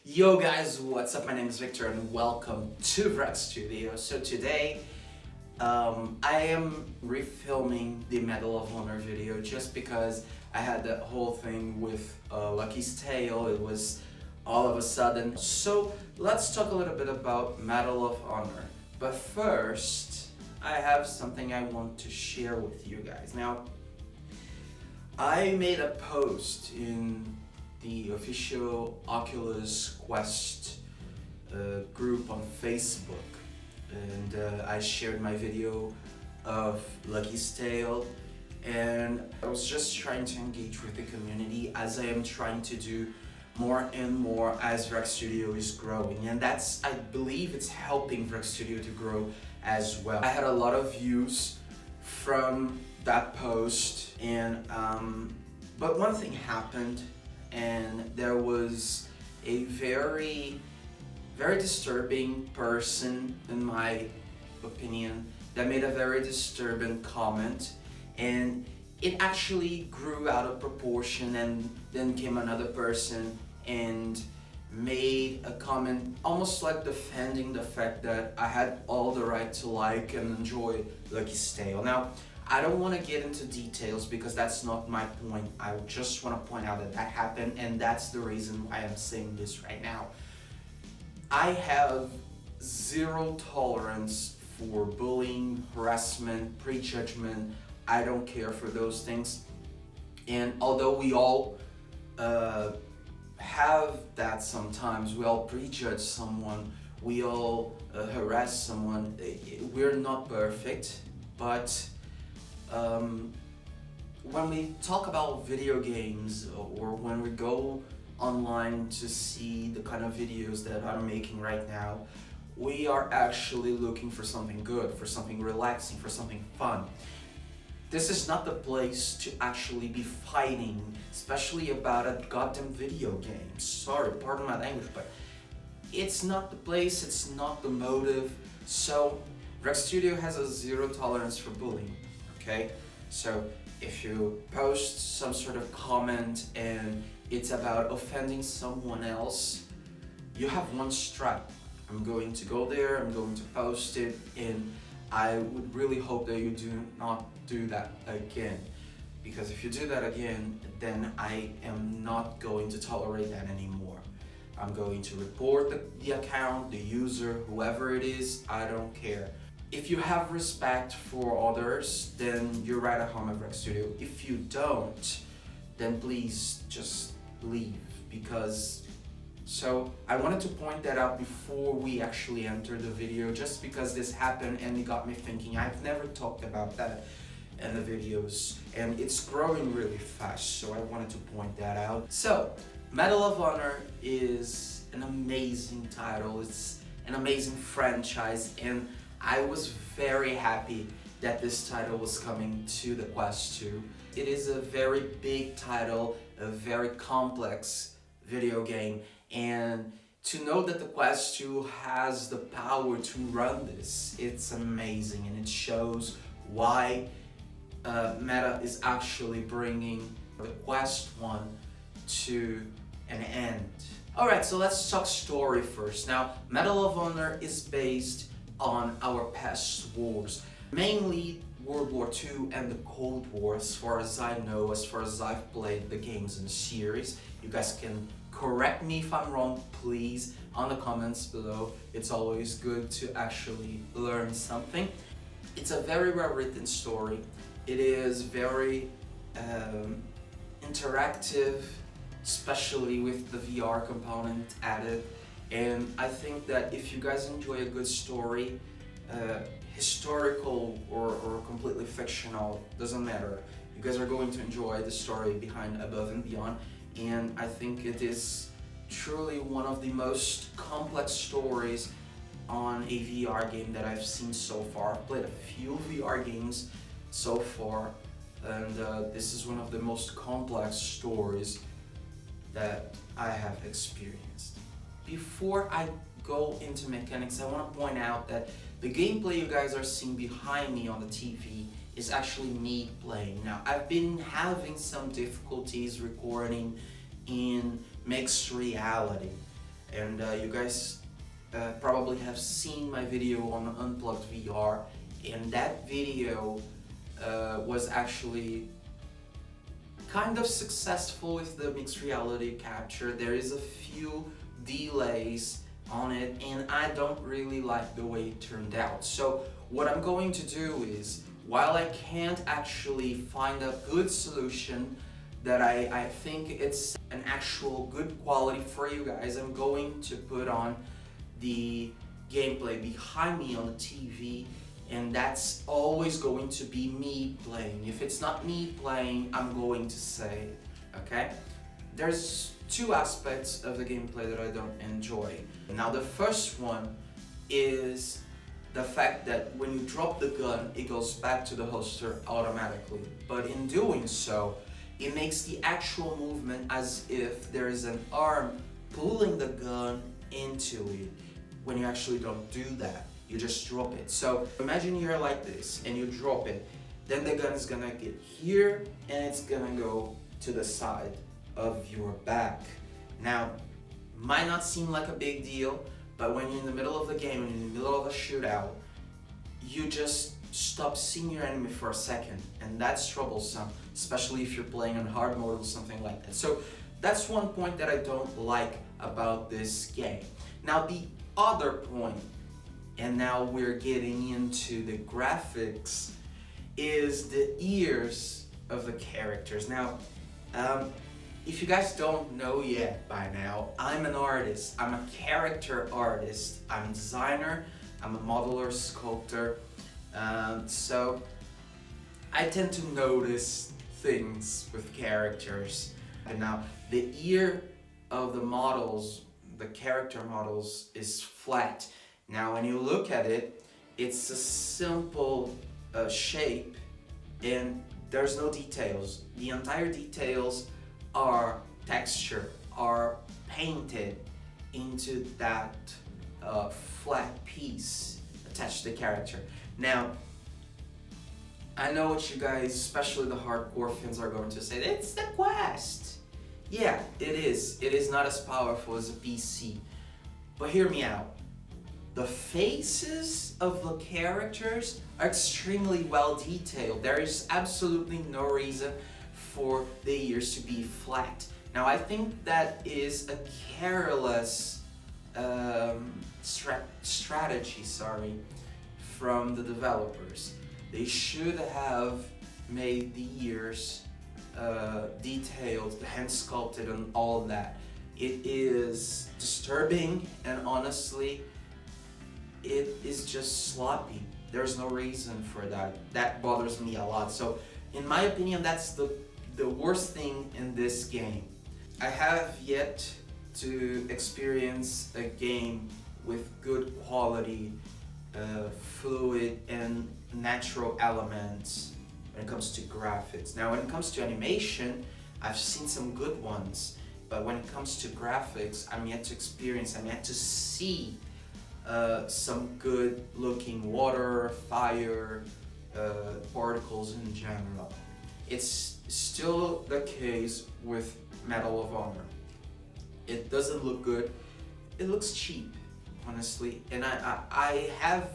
Yo guys, what's up? My name is Victor and welcome to Vracc Studio. So today, I am refilming the Medal of Honor video just because I had that whole thing with Lucky's Tale. It was all of a sudden. So let's talk a little bit about Medal of Honor. But first, I have something I want to share with you guys. Now, I made a post in the official Oculus Quest group on Facebook, and I shared my video of Lucky's Tale, and I was just trying to engage with the community as I am trying to do more and more as Vracc Studio is growing, and that's, I believe it's helping Vracc Studio to grow as well. I had a lot of views from that post, and but one thing happened, and there was a very disturbing person, in my opinion, that made a very disturbing comment, and it actually grew out of proportion, and then came another person and made a comment almost like defending the fact that I had all the right to like and enjoy Lucky's Tale. Now, I don't want to get into details because that's not my point. I just want to point out that that happened, and that's the reason why I'm saying this right now. I have zero tolerance for bullying, harassment, prejudgment. I don't care for those things. And although we all have that sometimes, we all prejudge someone, we all harass someone, we're not perfect, but when we talk about video games, or when we go online to see the kind of videos that I'm making right now, we are actually looking for something good, for something relaxing, for something fun. This is not the place to actually be fighting, especially about a goddamn video game. Sorry, pardon my language, but it's not the place, it's not the motive. So Vracc Studio has a zero tolerance for bullying. Okay, so if you post some sort of comment and it's about offending someone else, you have one strike. I'm going to go there, I'm going to post it, and I would really hope that you do not do that again. Because if you do that again, then I am not going to tolerate that anymore. I'm going to report the account, the user, whoever it is, I don't care. If you have respect for others, then you're right at home at Vracc Studio. If you don't, then please just leave, because... So I wanted to point that out before we actually enter the video, just because this happened and it got me thinking. I've never talked about that in the videos, and it's growing really fast, so I wanted to point that out. So, Medal of Honor is an amazing title, it's an amazing franchise, and I was very happy that this title was coming to the Quest 2. It is a very big title, a very complex video game, and to know that the Quest 2 has the power to run this, it's amazing, and it shows why Meta is actually bringing the Quest 1 to an end. Alright, so let's talk story first. Now, Medal of Honor is based on our past wars, mainly World War II and the Cold War, as far as I know, as far as I've played the games in the series. You guys can correct me if I'm wrong, please, on the comments below. It's always good to actually learn something. It's a very well written story. It is very interactive, especially with the VR component added. And I think that if you guys enjoy a good story, historical or completely fictional, doesn't matter. You guys are going to enjoy the story behind Above and Beyond, and I think it is truly one of the most complex stories on a VR game that I've seen so far. I've played a few VR games so far, and this is one of the most complex stories that I have experienced. Before I go into mechanics, I want to point out that the gameplay you guys are seeing behind me on the TV is actually me playing. Now, I've been having some difficulties recording in mixed reality. And you guys probably have seen my video on Unplugged VR, and that video was actually kind of successful with the mixed reality capture. There is a few delays on it, and I don't really like the way it turned out. So what I'm going to do is, while I can't actually find a good solution that I think it's an actual good quality for you guys, I'm going to put on the gameplay behind me on the TV, and that's always going to be me playing. If it's not me playing, I'm going to say it, okay? There's two aspects of the gameplay that I don't enjoy. Now the first one is the fact that when you drop the gun, it goes back to the holster automatically. But in doing so, it makes the actual movement as if there is an arm pulling the gun into it, when you actually don't do that. You just drop it. So imagine you're like this and you drop it, then the gun is gonna get here and it's gonna go to the side of your back. Now, might not seem like a big deal, but when you're in the middle of the game and in the middle of a shootout, you just stop seeing your enemy for a second, and that's troublesome, especially if you're playing on hard mode or something like that. So that's one point that I don't like about this game. Now the other point, and now we're getting into the graphics, is the ears of the characters. Now, if you guys don't know yet by now, I'm an artist. I'm a character artist. I'm a designer. I'm a modeler, sculptor. So I tend to notice things with characters. And now the ear of the models, the character models, is flat. Now when you look at it, it's a simple shape and there's no details. The entire details are texture, are painted into that flat piece attached to the character. Now, I know what you guys, especially the hardcore fans, are going to say. It's the Quest! Yeah, it is. It is not as powerful as a PC. But hear me out. The faces of the characters are extremely well detailed. There is absolutely no reason for the ears to be flat. Now I think that is a careless strategy, from the developers. They should have made the ears detailed, hand sculpted and all of that. It is disturbing, and honestly, it is just sloppy. There's no reason for that. That bothers me a lot. So in my opinion, that's the worst thing in this game. I have yet to experience a game with good quality, fluid and natural elements when it comes to graphics. Now when it comes to animation, I've seen some good ones, but when it comes to graphics, I'm yet to experience, I'm yet to see some good looking water, fire, particles in general. It's still the case with Medal of Honor. It doesn't look good, it looks cheap, honestly, and I have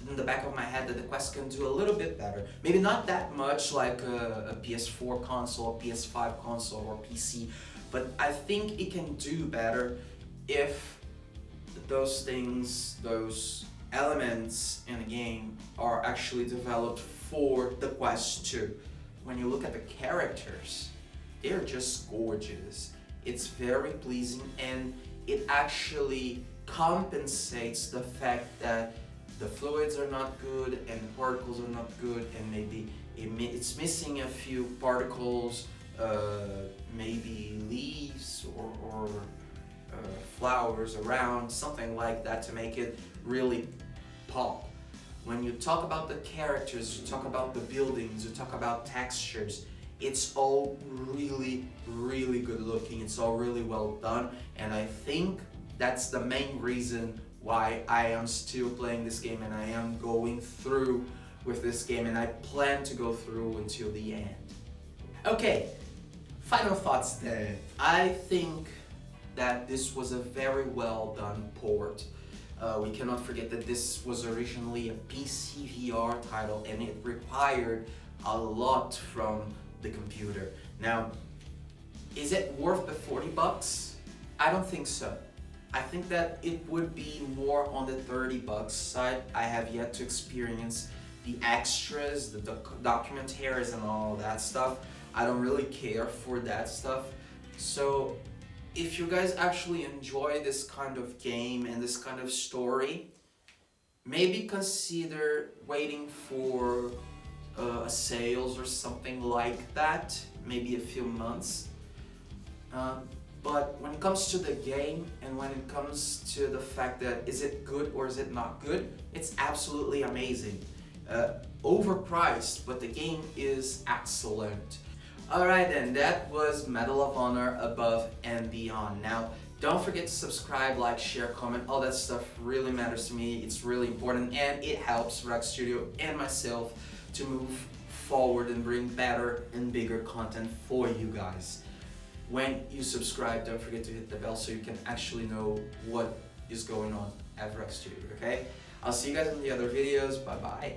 in the back of my head that the Quest can do a little bit better. Maybe not that much like a PS4 console, PS5 console, or PC, but I think it can do better if those things, those elements in the game are actually developed for the Quest 2. When you look at the characters, they're just gorgeous. It's very pleasing, and it actually compensates the fact that the fluids are not good and the particles are not good, and maybe it's missing a few particles, maybe leaves or flowers around, something like that, to make it really pop. When you talk about the characters, you talk about the buildings, you talk about textures, it's all really, really good looking, it's all really well done, and I think that's the main reason why I am still playing this game, and I am going through with this game, and I plan to go through until the end. Okay, final thoughts then. I think that this was a very well done port. We cannot forget that this was originally a PC VR title and it required a lot from the computer. Now, is it worth the 40 bucks? I don't think so. I think that it would be more on the 30 bucks side. I have yet to experience the extras, the documentaries and all that stuff. I don't really care for that stuff. So if you guys actually enjoy this kind of game and this kind of story, maybe consider waiting for sales or something like that, maybe a few months. But when it comes to the game and when it comes to the fact that is it good or is it not good, it's absolutely amazing. Overpriced, but the game is excellent. Alright then, that was Medal of Honor Above and Beyond. Now, don't forget to subscribe, like, share, comment, all that stuff really matters to me. It's really important and it helps Vracc Studio and myself to move forward and bring better and bigger content for you guys. When you subscribe, don't forget to hit the bell so you can actually know what is going on at Vracc Studio, okay? I'll see you guys in the other videos. Bye bye.